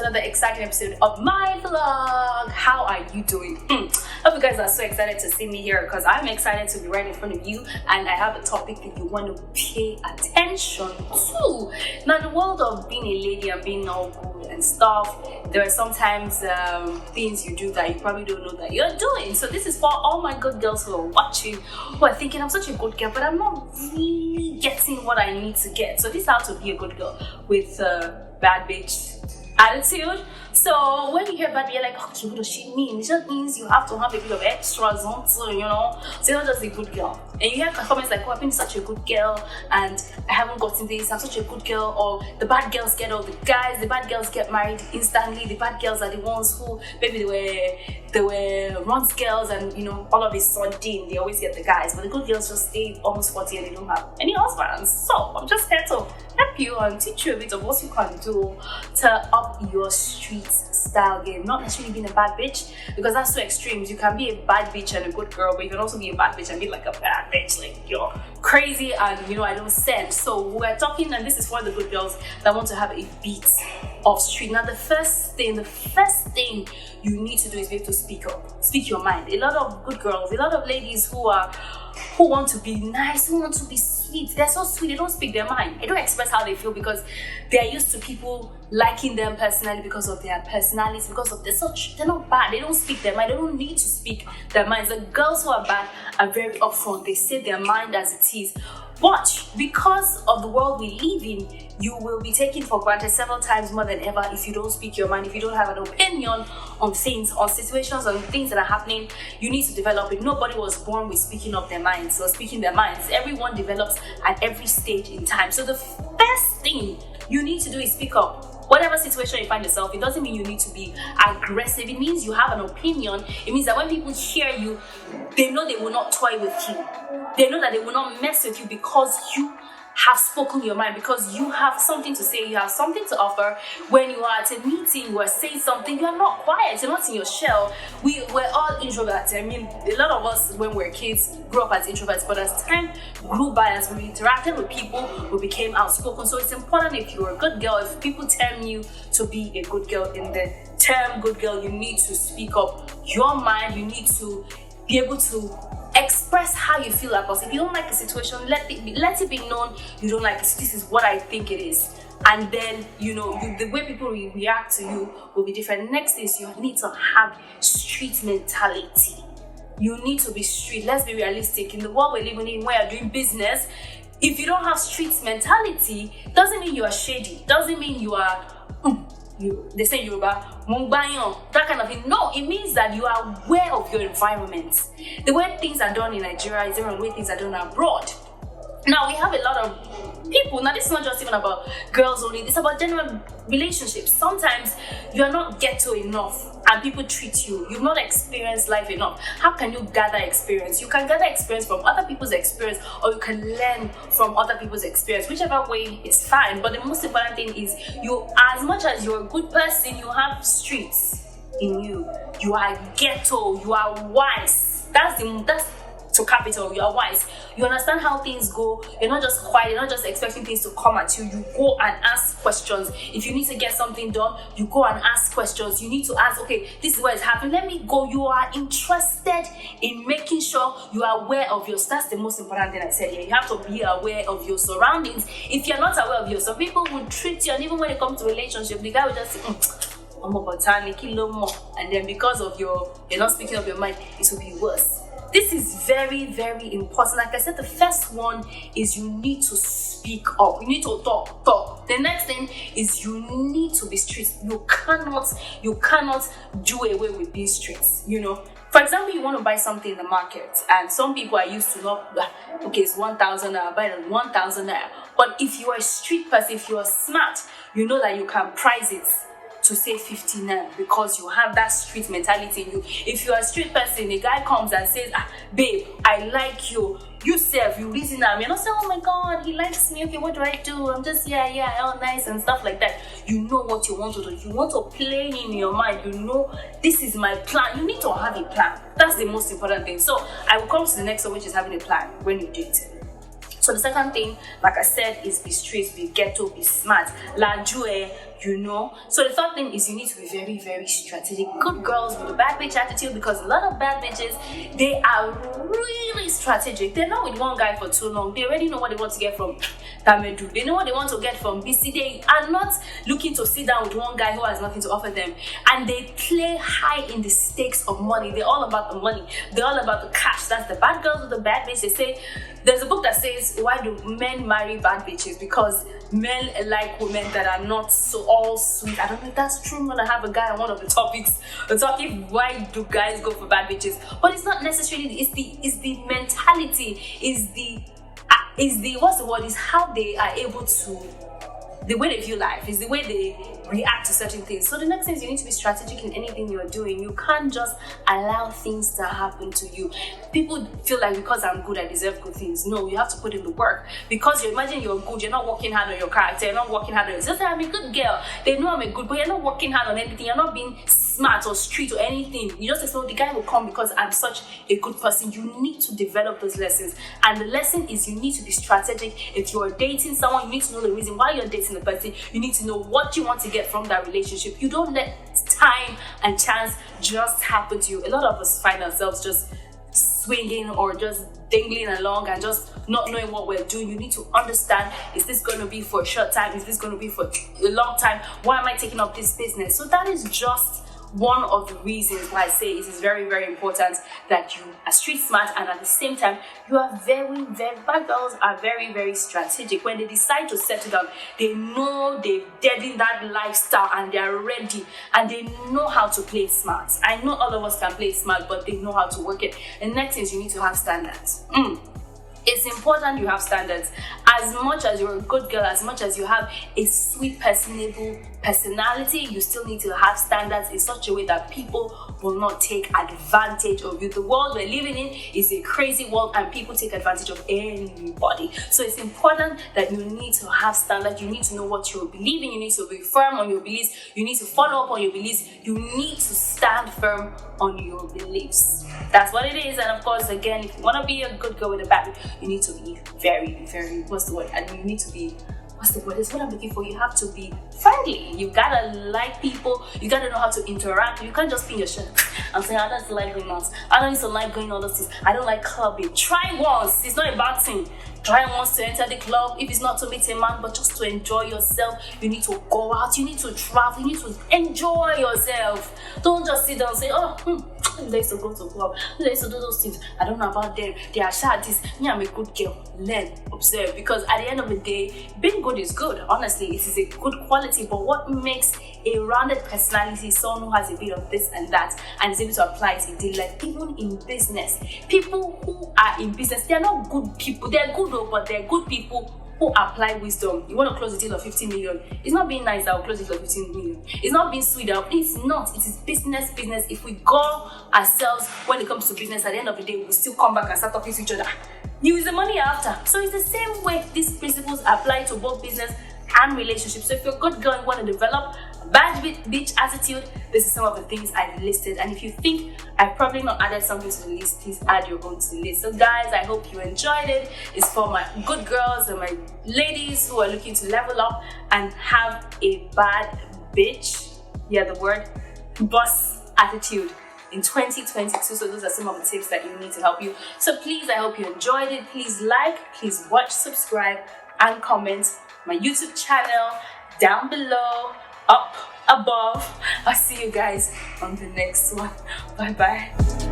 another exciting episode of my vlog. How are you doing? Hope you guys are so excited to see me here because I'm excited to be right in front of you and I have a topic that you want to pay attention to. Now, in the world of being a lady and being all good and stuff, there are sometimes things you do that you probably don't know that you're doing. So this is for all my good girls who are watching, who are thinking I'm such a good girl, but I'm not really getting what I need to get. So this is how to be a good girl with bad bitch attitude. So when you hear bad, you're like, okay, what does she mean? It just means you have to have a bit of extras on, so you know, so you're not just a good girl. And you hear comments like, oh, I've been such a good girl and I haven't gotten this, I'm such a good girl, or the bad girls get all the guys, the bad girls get married instantly, the bad girls are the ones who maybe they were runs girls and you know, all of a sudden they always get the guys, but the good girls just stay almost 40 and they don't have any husbands. So I'm just here to help you and teach you a bit of what you can do to up your street style game. Not necessarily being a bad bitch, because that's two extremes. You can be a bad bitch and a good girl, but you can also be a bad bitch and be like a bad bitch, like you're crazy and you know I don't send. So we're talking, and this is for the good girls that want to have a bit of street. Now the first thing you need to do is be able to speak up, speak your mind. A lot of good girls, a lot of ladies who want to be nice, who want to be sweet, they're so sweet, they don't speak their mind, they don't express how they feel because they're used to people liking them personally because of their personalities, because of they're not bad, they don't speak their mind, they don't need to speak their minds. The girls who are bad are very upfront, they say their mind as it is. But because of the world we live in, you will be taken for granted several times more than ever if you don't speak your mind, if you don't have an opinion on things, on situations, on things that are happening. You need to develop it. Nobody was born with speaking up their minds or speaking their minds. Everyone develops at every stage in time. So the first thing you need to do is speak up. Whatever situation you find yourself, it doesn't mean you need to be aggressive. It means you have an opinion. It means that when people hear you, they know they will not toy with you. They know that they will not mess with you because you have spoken your mind, because you have something to say, you have something to offer. When you are at a meeting, you are saying something, you are not quiet, you're not in your shell. We're all introverts. I mean, a lot of us when we're kids grew up as introverts, but as time grew by, as we interacted with people, we became outspoken. So it's important, if you're a good girl, if people term you to be a good girl, in the term good girl, you need to speak up your mind. You need to be able to express how you feel about it. If you don't like a situation, let it be known you don't like it. This is what I think it is, and then you know the way people react to you will be different. Next is you need to have street mentality. You need to be street. Let's be realistic. In the world we're living in, where you're doing business, if you don't have street mentality, doesn't mean you are shady, doesn't mean you are they say Yoruba, that kind of thing. No, it means that you are aware of your environment. The way things are done in Nigeria is different from the way things are done abroad. Now we have a lot of people. Now this is not just even about girls only, it's about general relationships. Sometimes you're not ghetto enough and people treat you, you've not experienced life enough. How can you gather experience? You can gather experience from other people's experience, or you can learn from other people's experience. Whichever way is fine, but the most important thing is you, as much as you're a good person, you have streets in you. You are ghetto, you are wise. That's to capital, you are wise. You understand how things go. You're not just quiet, you're not just expecting things to come at you. You go and ask questions. If you need to get something done, you go and ask questions. You need to ask, okay, this is what is happening, let me go. You are interested in making sure you are aware of that's the most important thing I said here. You have to be aware of your surroundings. If you're not aware of yourself, people will treat you, and even when it comes to relationship, the guy will just say, and then because of you're not speaking of your mind, it will be worse. This is very, very important. Like I said, the first one is you need to speak up. You need to talk. The next thing is you need to be street. You cannot do away with being street. You know, for example, you want to buy something in the market, and some people are used to not. Okay, it's 1,000 naira. Buy it at 1,000 naira. But if you are a street person, if you are smart, you know that you can price it to say 59 because you have that street mentality in you. If you're a street person, a guy comes and says, babe, I like you. You self, you reason out. You're not saying, oh my god, he likes me. Okay, what do I do? I'm just all nice and stuff like that. You know what you want to do. You want to play in your mind. You know, this is my plan. You need to have a plan. That's the most important thing. So I will come to the next one, which is having a plan when you date. So the second thing, like I said, is be street, be ghetto, be smart. you know. So the third thing is you need to be very, very strategic. Good girls with a bad bitch attitude, because a lot of bad bitches, they are really strategic. They're not with one guy for too long. They already know what they want to get from Tamedu. They know what they want to get from BC. They are not looking to sit down with one guy who has nothing to offer them. And they play high in the stakes of money. They're all about the money. They're all about the cash. That's the bad girls with the bad bitch. They say, there's a book that says, why do men marry bad bitches? Because men like women that are not so all sweet. I don't know if that's true. I'm gonna have a guy on one of the topics talking why do guys go for bad bitches, but it's not necessarily. It's the mentality. Is the what's the word? Is how they are able to. The way they view life is the way they react to certain things. So the next thing is you need to be strategic in anything you're doing. You can't just allow things to happen to you. People feel like because I'm good, I deserve good things. No, you have to put in the work. Because you imagine you're good, you're not working hard on your character, you're not working hard on yourself. I'm a good girl. They know I'm a good, but you're not working hard on anything. You're not being smart or street or anything. You just expect the guy will come because I'm such a good person. You need to develop those lessons. And the lesson is you need to be strategic. If you're dating someone, you need to know the reason why you're dating the person. You need to know what you want to get from that relationship. You don't let time and chance just happen to you. A lot of us find ourselves just swinging or just dangling along and just not knowing what we're doing. You need to understand, is this going to be for a short time? Is this going to be for a long time? Why am I taking up this business? So that is just one of the reasons why I say it is very, very important that you are street smart, and at the same time you are very, very, bad girls are very, very strategic. When they decide to settle down, they know they've deadened that lifestyle and they are ready and they know how to play smart. I know all of us can play smart, but they know how to work it. And next is you need to have standards. It's important you have standards. As much as you're a good girl, as much as you have a sweet, personable personality, you still need to have standards in such a way that people will not take advantage of you. The world we're living in is a crazy world and people take advantage of anybody. So it's important that you need to have standards. You need to know what you're believing. You need to be firm on your beliefs. You need to follow up on your beliefs. You need to stand firm on your beliefs. That's what it is. And of course, again, if you want to be a good girl with a bad, you need to be very, very, what's the word? And you need to be, what's the word? It's what I'm looking for. You have to be friendly. You gotta like people. You gotta know how to interact. You can't just be in your shirt and say, I don't like going out. I don't used to like going all those things. I don't like clubbing. Try once. It's not a bad thing. Try once to enter the club. If it's not to meet a man, but just to enjoy yourself. You need to go out. You need to travel. You need to enjoy yourself. Don't just sit down and say, they used to go to club. They used to do those things. I don't know about them. They are shy. Me, I'm a good girl. Learn, observe. Because at the end of the day, being good is good. Honestly, it is a good quality. But what makes a rounded personality is someone who has a bit of this and that and is able to apply it in daily life. Even in business, people who are in business, they are not good people. They are good, but they are good people who apply wisdom. You want to close a deal of 15 million. It's not being nice that will close a deal of 15 million. It's not being sweet. It's not. It is business. If we go ourselves when it comes to business, at the end of the day, we'll still come back and start talking to each other. You is the money after. So it's the same way these principles apply to both business and relationships. So if you're a good girl and want to develop a bad bitch attitude, this is some of the things I've listed. And if you think I've probably not added something to the list, please add your own to the list. So guys, I hope you enjoyed it. It's for my good girls and my ladies who are looking to level up and have a bad bitch, the word, boss attitude in 2022. So those are some of the tips that you need to help you. So please, I hope you enjoyed it. Please like, please watch, subscribe, and comment my YouTube channel down below, up above. I'll see you guys on the next one. Bye bye.